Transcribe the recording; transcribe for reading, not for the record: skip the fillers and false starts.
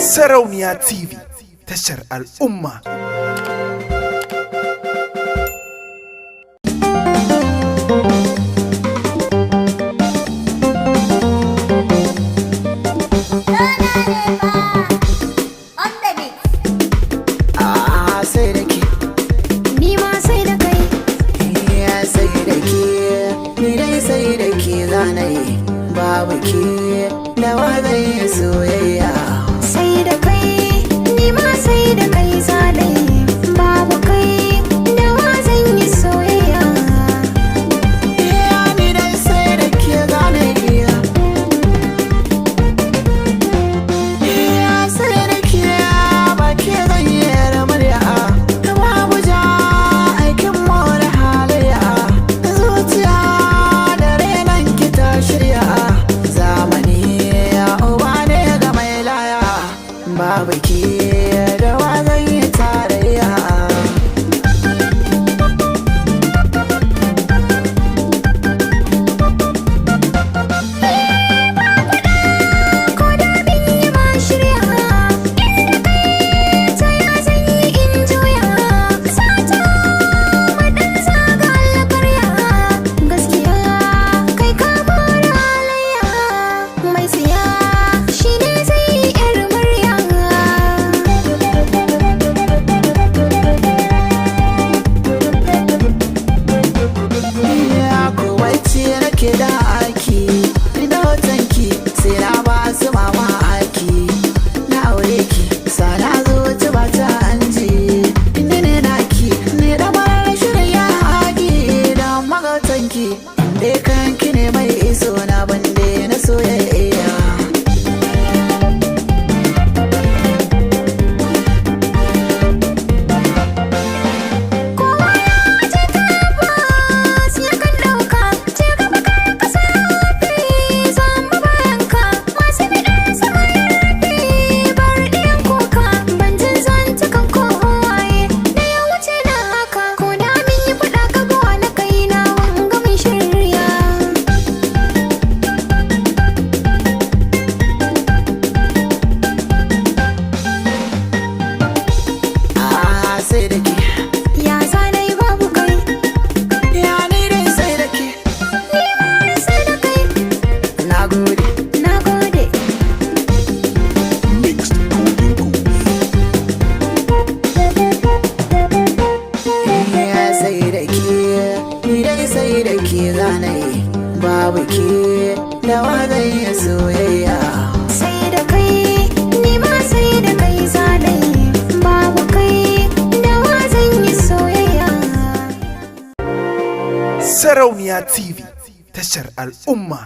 Sarauniya TV, tashar al'umma. Sai da ke, ni ma sai da kai, ya sai da ke, ni dai sai da ke zanayi, babu ke da wa zai yi soyayya. sai da kai, ni ma sai da kai zanayi, babu kai da wa zan yi soyayya. Ya ni dai sai da ke zanayi, ya sai da ke ba ke zan yi murya. Babu ja aikin more halayya, zuciya da renon ki ta shirya. Zamani ya uba ne ga mai laya, babu ki da wa zan yi tarayya. Ko da bin yi ma shirya, inda kai ta ya zan yi in juya. Sata maɗan zaga alƙarya, gaskiya kai ka bada halayya. Mai siya shi ne zai yi ƴar murya. Ya kowaice nake da aiki, da hotonki sai na ba su mamaki. Na aure ki sana zuci ba ta anji, inda ne naki ne da mara shirya haƙi da magautanki. Inda kanki ne mai iso na bande na soyayya. Kowa ya ce tabbas ya kan ɗauka, ce gaba kar ka safi, zama bayanka. Masu biɗar samayin rafi, bar ɗiyan kuka. Ban jin zantukan kowaye, da ya wuce na haka. Ko da min yi faɗa ka buwa na kai na wanga mun shirya. Sai da ke, Ya zanai babu kai, ya ni dai sai da ke, ni ma sai da kai. na gode. Na gode. Ya sai da ke, ni dai sai da ke zanayi, babu ke da wa zai yi soyayya. Sai da kai, ni ma sai da kai zanayi, babu kai da wa zan yi soyayya. Sarauniya TV, tashar al'umma.